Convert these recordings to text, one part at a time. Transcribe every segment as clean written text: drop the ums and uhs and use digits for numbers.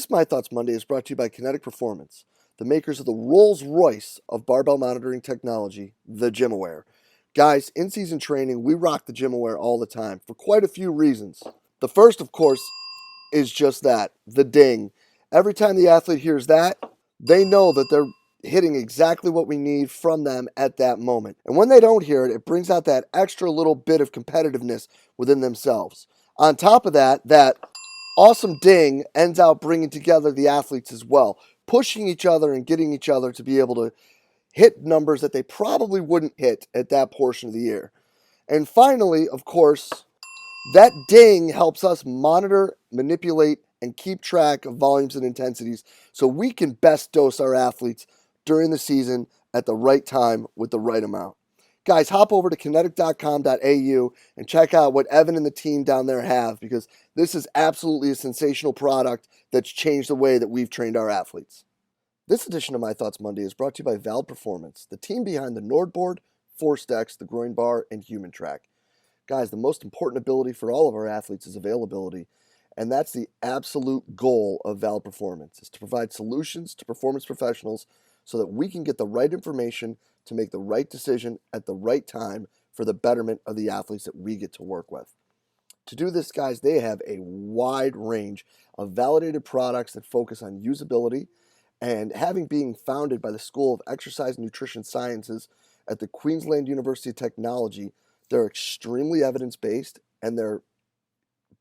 This My Thoughts Monday is brought to you by Kinetic Performance, the makers of the Rolls-Royce of barbell monitoring technology, the GymAware. Guys, in season training, we rock the GymAware all the time for quite a few reasons. The first, of course, is just that, the ding. Every time the athlete hears that, they know that they're hitting exactly what we need from them at that moment. And when they don't hear it, it brings out that extra little bit of competitiveness within themselves. On top of that, that awesome ding ends out bringing together the athletes as well, pushing each other and getting each other to be able to hit numbers that they probably wouldn't hit at that portion of the year. And finally, of course, that ding helps us monitor, manipulate, and keep track of volumes and intensities so we can best dose our athletes during the season at the right time with the right amount. Guys, hop over to kinetic.com.au and check out what Evan and the team down there have, because this is absolutely a sensational product that's changed the way that we've trained our athletes. This edition of My Thoughts Monday is brought to you by Valve Performance, the team behind the Nordboard, ForceDex, the Groin Bar, and Human Track. Guys, the most important ability for all of our athletes is availability, and that's the absolute goal of Valve Performance, is to provide solutions to performance professionals so that we can get the right information to make the right decision at the right time for the betterment of the athletes that we get to work with. To do this, guys, they have a wide range of validated products that focus on usability, and having being founded by the School of Exercise and Nutrition Sciences at the Queensland University of Technology, they're extremely evidence-based and they're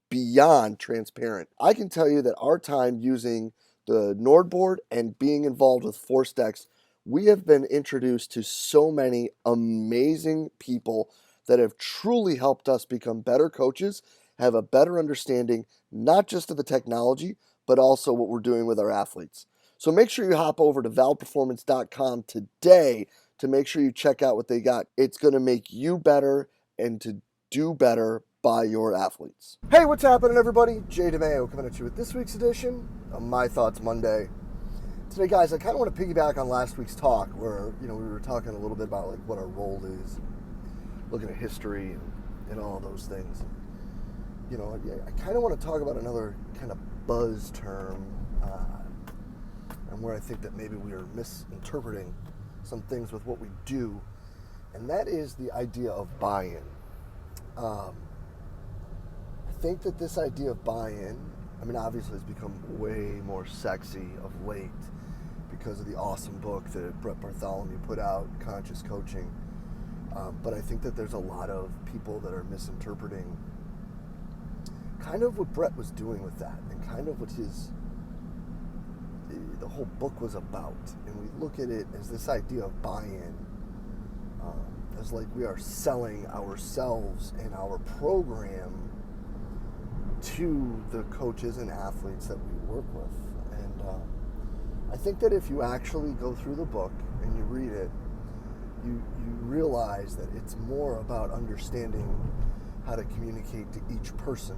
beyond transparent. I can tell you that our time using the Nordboard and being involved with ForceDex, we have been introduced to so many amazing people that have truly helped us become better coaches, have a better understanding, not just of the technology, but also what we're doing with our athletes. So make sure you hop over to valveperformance.com today to make sure you check out what they got. It's going to make you better and to do better by your athletes. Hey, what's happening, everybody? Jay DeMayo coming at you with this week's edition of My Thoughts Monday. Today, guys, I kind of want to piggyback on last week's talk where, we were talking a little bit about like what our role is, looking at history and all those things. I kind of want to talk about another kind of buzz term and where I think that maybe we are misinterpreting some things with what we do, and that is the idea of buy-in. I think that this idea of buy-in, obviously it's become way more sexy of late because of the awesome book that Brett Bartholomew put out, Conscious Coaching. But I think that there's a lot of people that are misinterpreting kind of what Brett was doing with that and kind of what the whole book was about. And we look at it as this idea of buy-in, as like we are selling ourselves and our program to the coaches and athletes that we work with. And I think that if you actually go through the book and you read it, you realize that it's more about understanding how to communicate to each person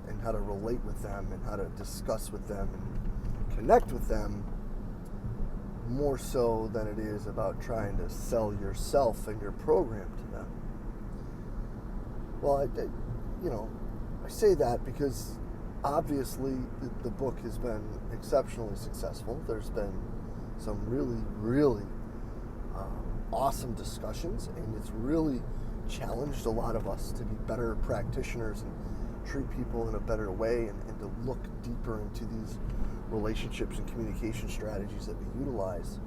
and how to relate with them and how to discuss with them and connect with them, more so than it is about trying to sell yourself and your program to them. Well, I say that because obviously the book has been exceptionally successful. There's been some really, really awesome discussions, and it's really challenged a lot of us to be better practitioners and treat people in a better way and to look deeper into these relationships and communication strategies that we utilize.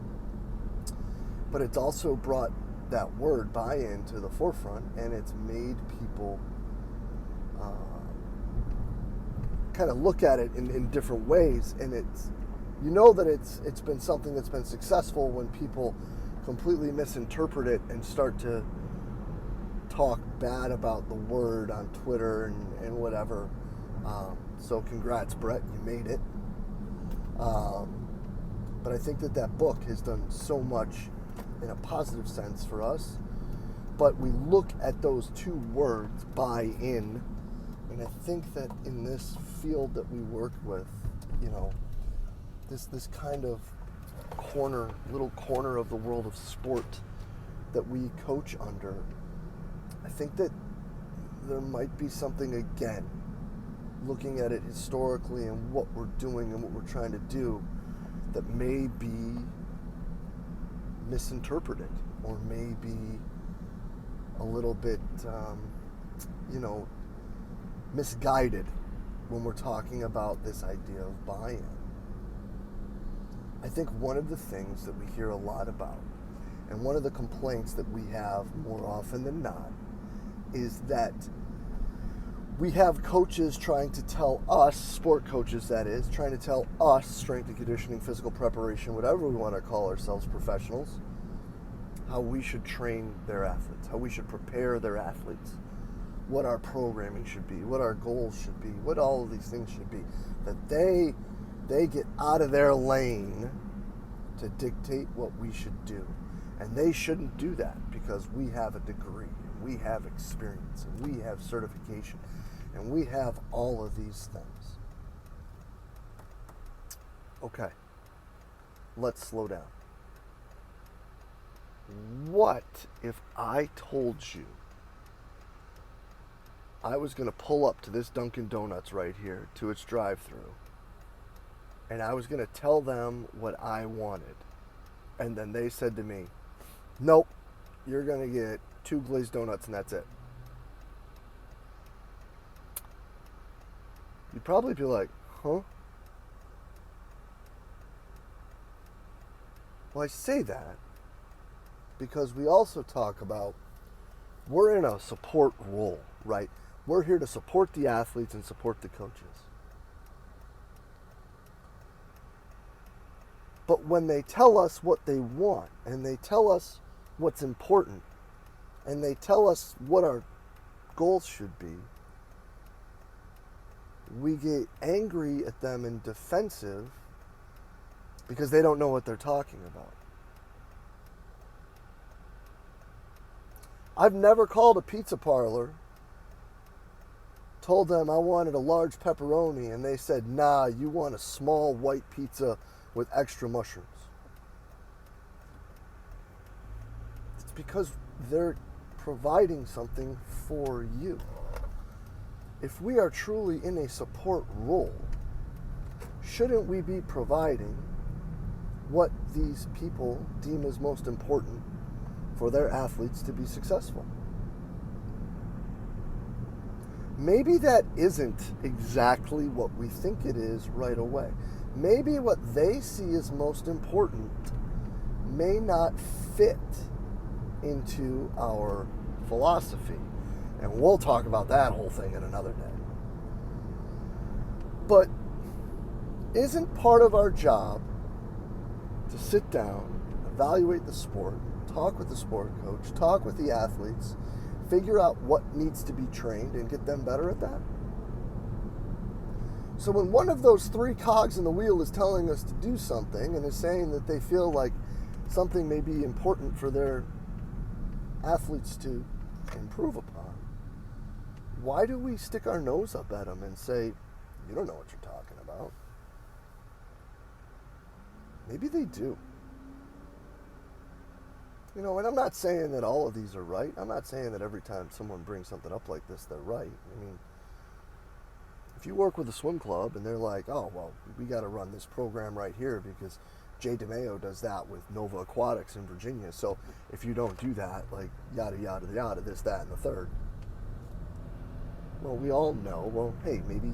But it's also brought that word buy-in to the forefront, and it's made people kind of look at it in different ways. And it's that it's been something that's been successful when people completely misinterpret it and start to talk bad about the word on Twitter and whatever. So congrats, Brett, you made it. But I think that book has done so much in a positive sense for us. But we look at those two words, buy-in, and I think that in this field that we work with, this kind of little corner of the world of sport that we coach under, I think that there might be something, again, looking at it historically and what we're doing and what we're trying to do that may be misinterpreted or may be a little bit, misguided when we're talking about this idea of buy-in. I think one of the things that we hear a lot about, and one of the complaints that we have more often than not, is that we have coaches trying to tell us, sport coaches that is, trying to tell us, strength and conditioning, physical preparation, whatever we want to call ourselves, professionals, how we should train their athletes, how we should prepare their athletes, what our programming should be, what our goals should be, what all of these things should be, that they get out of their lane to dictate what we should do. And they shouldn't do that because we have a degree, we have experience, and we have certification, and we have all of these things. Okay, let's slow down. What if I told you I was going to pull up to this Dunkin' Donuts right here, to its drive-thru, and I was going to tell them what I wanted, and then they said to me, nope, you're going to get 2 glazed donuts and that's it? You'd probably be like, huh? Well, I say that because we also talk about we're in a support role, right? We're here to support the athletes and support the coaches. But when they tell us what they want, and they tell us what's important, and they tell us what our goals should be, we get angry at them and defensive because they don't know what they're talking about. I've never called a pizza parlor, told them I wanted a large pepperoni, and they said, nah, you want a small white pizza with extra mushrooms. It's because they're providing something for you. If we are truly in a support role, shouldn't we be providing what these people deem as most important for their athletes to be successful? Maybe that isn't exactly what we think it is right away. Maybe what they see as most important may not fit into our philosophy. And we'll talk about that whole thing in another day. But isn't part of our job to sit down, evaluate the sport, talk with the sport coach, talk with the athletes, figure out what needs to be trained and get them better at that? So when one of those 3 cogs in the wheel is telling us to do something and is saying that they feel like something may be important for their athletes to improve upon, why do we stick our nose up at them and say, you don't know what you're talking about? Maybe they do. And I'm not saying that all of these are right. I'm not saying that every time someone brings something up like this, they're right. I mean, if you work with a swim club and they're like, oh, well, we got to run this program right here because Jay DeMeo does that with Nova Aquatics in Virginia. So if you don't do that, like, yada, yada, yada, this, that, and the third. Well, we all know, well, hey, maybe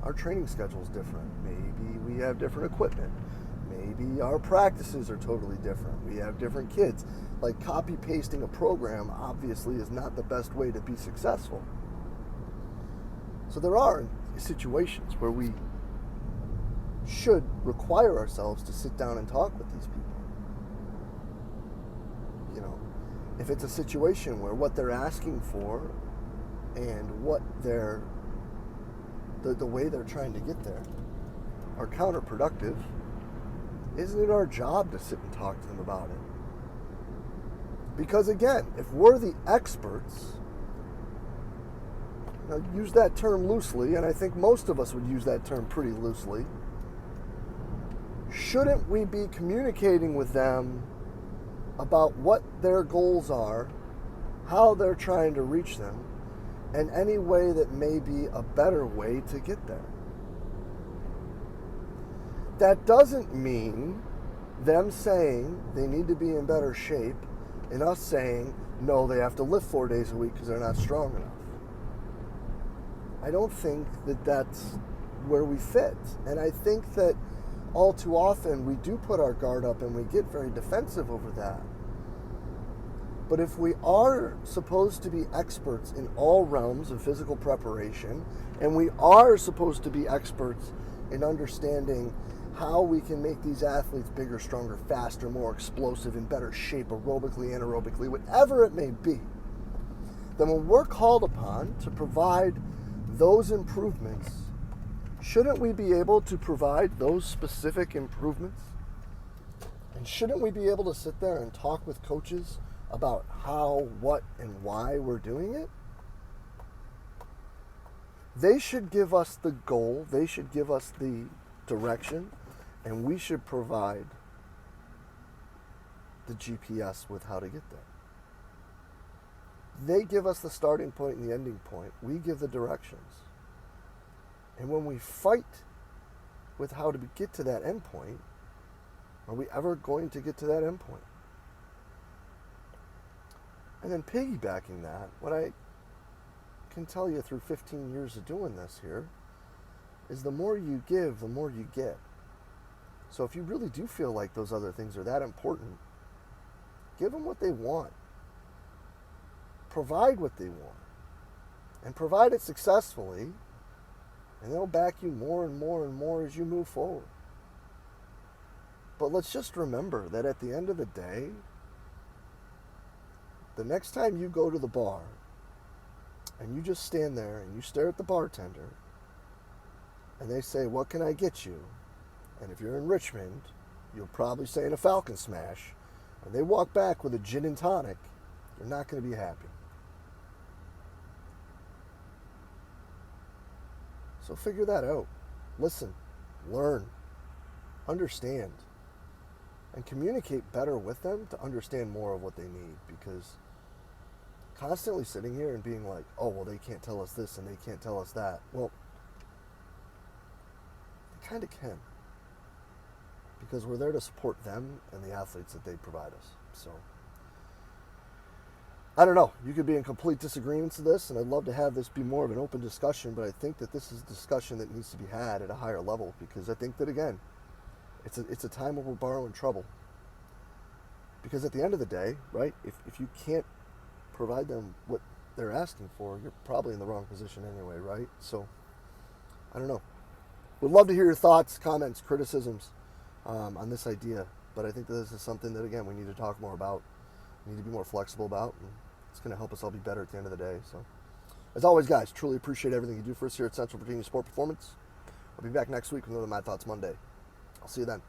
our training schedule is different. Maybe we have different equipment. Maybe our practices are totally different. We have different kids. Like, copy-pasting a program obviously is not the best way to be successful. So there are situations where we should require ourselves to sit down and talk with these people. If it's a situation where what they're asking for and what the way they're trying to get there are counterproductive, isn't it our job to sit and talk to them about it? Because again, if we're the experts, use that term loosely, and I think most of us would use that term pretty loosely, shouldn't we be communicating with them about what their goals are, how they're trying to reach them, and any way that may be a better way to get there. That doesn't mean them saying they need to be in better shape and us saying, no, they have to lift 4 days a week because they're not strong enough. I don't think that that's where we fit. And I think that all too often we do put our guard up and we get very defensive over that. But if we are supposed to be experts in all realms of physical preparation, and we are supposed to be experts in understanding how we can make these athletes bigger, stronger, faster, more explosive, in better shape, aerobically, anaerobically, whatever it may be, then when we're called upon to provide those improvements, shouldn't we be able to provide those specific improvements? And shouldn't we be able to sit there and talk with coaches about how, what, and why we're doing it? They should give us the goal, they should give us the direction, and we should provide the GPS with how to get there. They give us the starting point and the ending point. We give the directions. And when we fight with how to get to that end point, are we ever going to get to that end point? And then piggybacking that, what I can tell you through 15 years of doing this here is the more you give, the more you get. So if you really do feel like those other things are that important, give them what they want. Provide what they want. And provide it successfully, and they'll back you more and more and more as you move forward. But let's just remember that at the end of the day, the next time you go to the bar and you just stand there and you stare at the bartender and they say, what can I get you? And if you're in Richmond, you'll probably say in a Falcon Smash, and they walk back with a gin and tonic, you're not going to be happy. So figure that out. Listen, learn, understand, and communicate better with them to understand more of what they need, because constantly sitting here and being like, oh, well, they can't tell us this and they can't tell us that. Well, they kind of can, because we're there to support them and the athletes that they provide us. So, I don't know. You could be in complete disagreement to this, and I'd love to have this be more of an open discussion, but I think that this is a discussion that needs to be had at a higher level, because I think that, again, it's a time where we're borrowing trouble. Because at the end of the day, right, if you can't provide them what they're asking for, you're probably in the wrong position anyway, right? So, I don't know. Would love to hear your thoughts, comments, criticisms on this idea, but I think that this is something that, again, we need to talk more about, we need to be more flexible about, and it's going to help us all be better at the end of the day. So, as always, guys, truly appreciate everything you do for us here at Central Virginia Sport Performance. I'll be back next week with another My Thoughts Monday. I'll see you then.